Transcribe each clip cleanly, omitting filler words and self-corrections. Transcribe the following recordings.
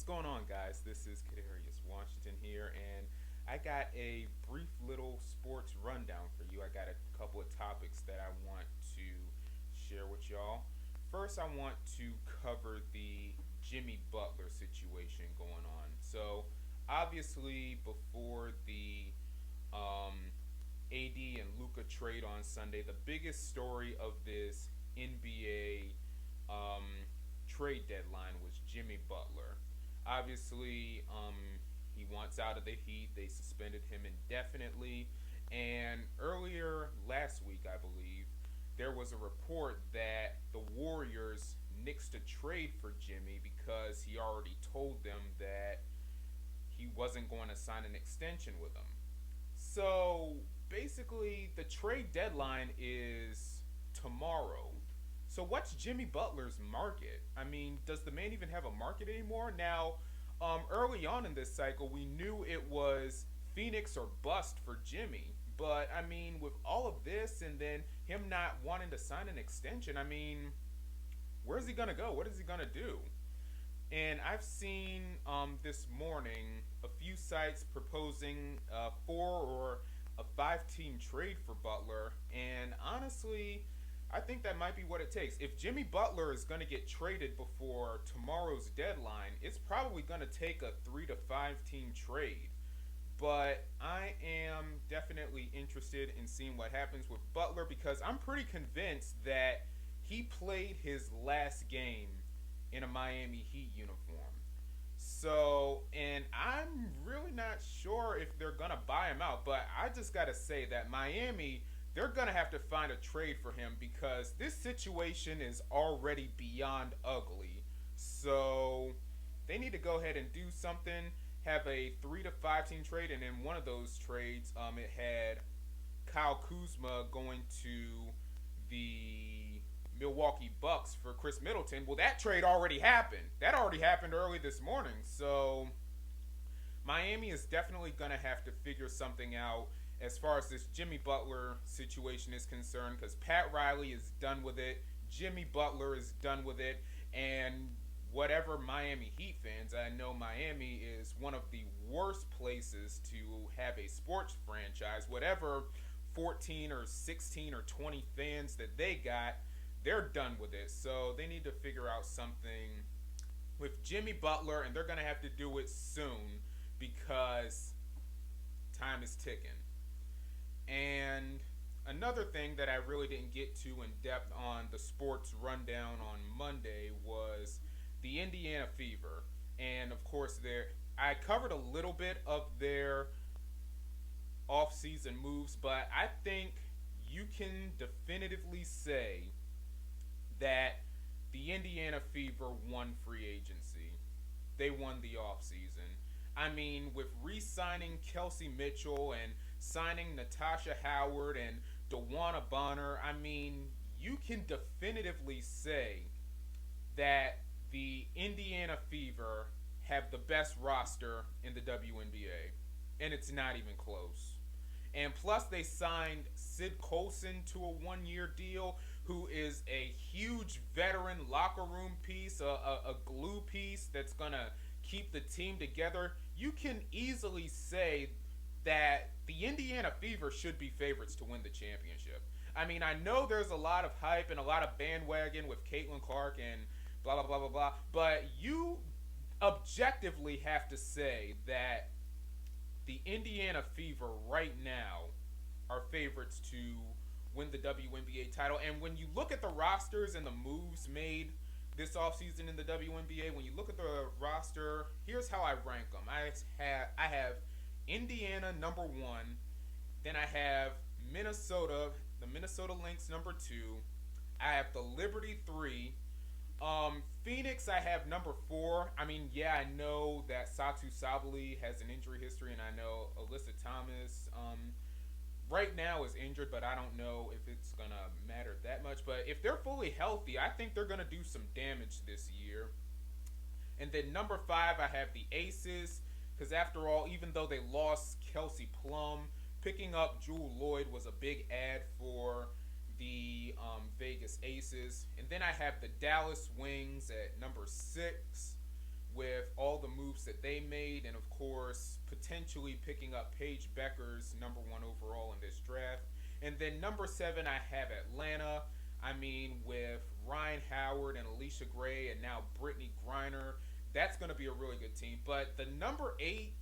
What's going on, guys? This is Kadarius Washington here, and I got a brief little sports rundown for you. I got a couple of topics that I want to share with y'all. First, I want to cover the Jimmy Butler situation going on. So, obviously, before the AD and Luca trade on Sunday, the biggest story of this NBA trade deadline was Jimmy Butler. Obviously, he wants out of the Heat. They suspended him indefinitely. And earlier last week, I believe, there was a report that the Warriors nixed a trade for Jimmy because he already told them that he wasn't going to sign an extension with them. So basically, the trade deadline is tomorrow. So what's Jimmy Butler's market? I mean, does the man even have a market anymore? Now, early on in this cycle, we knew it was Phoenix or bust for Jimmy. But I mean, with all of this and then him not wanting to sign an extension, I mean, where's he gonna go? What is he gonna do? And I've seen this morning a few sites proposing a four or a five-team trade for Butler, and honestly, I think that might be what it takes. If Jimmy Butler is going to get traded before tomorrow's deadline, it's probably going to take a three to five team trade. But I am definitely interested in seeing what happens with Butler because I'm pretty convinced that he played his last game in a Miami Heat uniform. So, and I'm really not sure if they're going to buy him out, but I just got to say that Miami, they're going to have to find a trade for him because this situation is already beyond ugly. So, they need to go ahead and do something, have a 3 to 5 team trade, and in one of those trades, it had Kyle Kuzma going to the Milwaukee Bucks for Chris Middleton. Well, that trade already happened. That already happened early this morning. So Miami is definitely going to have to figure something out as far as this Jimmy Butler situation is concerned because Pat Riley is done with it. Jimmy Butler is done with it. And whatever Miami Heat fans, I know Miami is one of the worst places to have a sports franchise. Whatever 14 or 16 or 20 fans that they got, they're done with it. So they need to figure out something with Jimmy Butler, and they're going to have to do it soon because time is ticking. And another thing that I really didn't get to in depth on the sports rundown on Monday was the Indiana Fever. And of course, I covered a little bit of their off-season moves, but I think you can definitively say that the Indiana Fever won free agency. They won the offseason. I mean, with re-signing Kelsey Mitchell and signing Natasha Howard and DeWanna Bonner, I mean, you can definitively say that the Indiana Fever have the best roster in the WNBA. And it's not even close. And plus, they signed Sid Colson to a one-year deal, who is a huge veteran locker room piece, a glue piece that's going to keep the team together. You can easily say that the Indiana Fever should be favorites to win the championship. I mean, I know there's a lot of hype and a lot of bandwagon with Caitlin Clark and blah, blah, blah, blah, blah, but you objectively have to say that the Indiana Fever right now are favorites to win the WNBA title. And when you look at the rosters and the moves made this offseason in the WNBA, when you look at the roster, here's how I rank them. I have Indiana number 1, then I have Minnesota, the Minnesota Lynx number 2, I have the Liberty 3, Phoenix I have number 4. I mean, yeah, I know that Satu Sabali has an injury history, and I know Alyssa Thomas right now is injured, but I don't know if it's going to matter that much. But if they're fully healthy, I think they're going to do some damage this year. And then number 5, I have the Aces, because after all, even though they lost Kelsey Plum, picking up Jewel Lloyd was a big add for the Vegas Aces. And then I have the Dallas Wings at number 6 with all the moves that they made, and of course, potentially picking up Paige Becker's #1 overall in this draft. And then number 7, I have Atlanta. I mean, with Ryan Howard and Alicia Gray and now Brittany Griner, that's going to be a really good team. But the number 8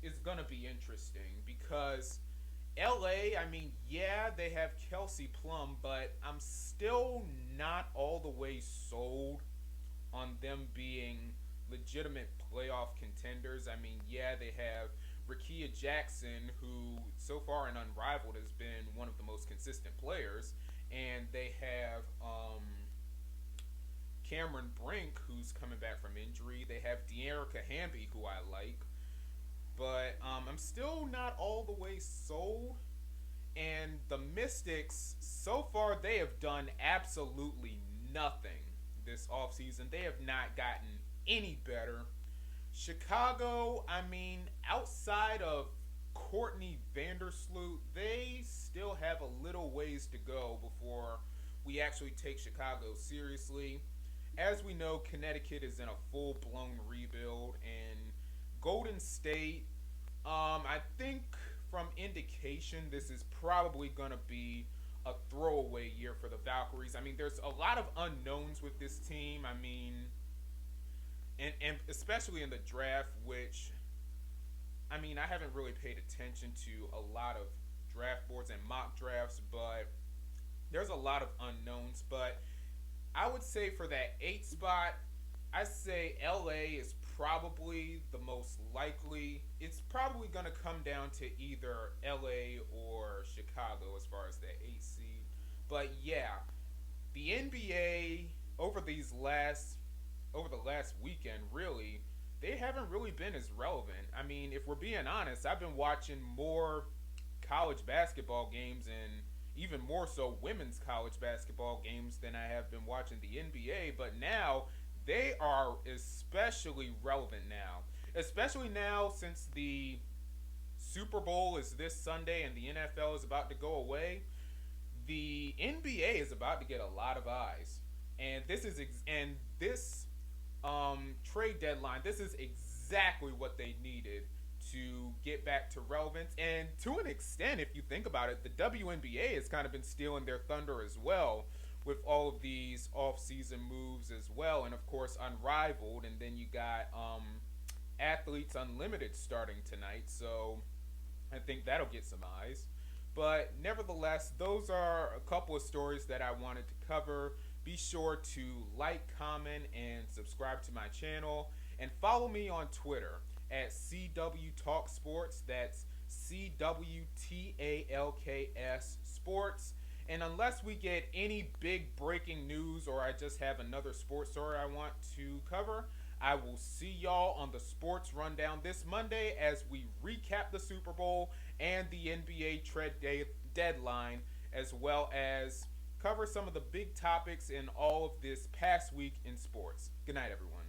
is going to be interesting because LA, I mean, yeah, they have Kelsey Plum, but I'm still not all the way sold on them being legitimate playoff contenders. I mean, yeah, they have Rakia Jackson, who so far in Unrivaled has been one of the most consistent players, and they have Cameron Brink, who's coming back from injury. They have De'Erica Hamby, who I like, but I'm still not all the way sold. And the Mystics, so far, they have done absolutely nothing this offseason. They have not gotten any better. Chicago, I mean, outside of Courtney Vandersloot, they still have a little ways to go before we actually take Chicago seriously. As we know, Connecticut is in a full-blown rebuild, and Golden State, I think from indication, this is probably going to be a throwaway year for the Valkyries. I mean, there's a lot of unknowns with this team. I mean, and especially in the draft, which, I mean, I haven't really paid attention to a lot of draft boards and mock drafts, but there's a lot of unknowns. But I would say for that 8 spot, I say LA is probably the most likely. It's probably going to come down to either LA or Chicago as far as that 8 seed. But yeah, the NBA over the last weekend, really, they haven't really been as relevant. I mean, if we're being honest, I've been watching more college basketball games and even more so women's college basketball games than I have been watching the NBA. But now they are especially relevant now. Especially now since the Super Bowl is this Sunday and the NFL is about to go away. The NBA is about to get a lot of eyes. And this trade deadline, this is exactly what they needed to get back to relevance. And to an extent, if you think about it, the WNBA has kind of been stealing their thunder as well with all of these off-season moves as well. And of course, Unrivaled. And then you got Athletes Unlimited starting tonight. So I think that'll get some eyes. But nevertheless, those are a couple of stories that I wanted to cover. Be sure to like, comment, and subscribe to my channel. And follow me on Twitter at CW Talk Sports. That's CWTALKS Sports. And unless we get any big breaking news or I just have another sports story I want to cover, I will see y'all on the Sports Rundown this Monday as we recap the Super Bowl and the NBA trade deadline, as well as cover some of the big topics in all of this past week in sports. Good night, everyone.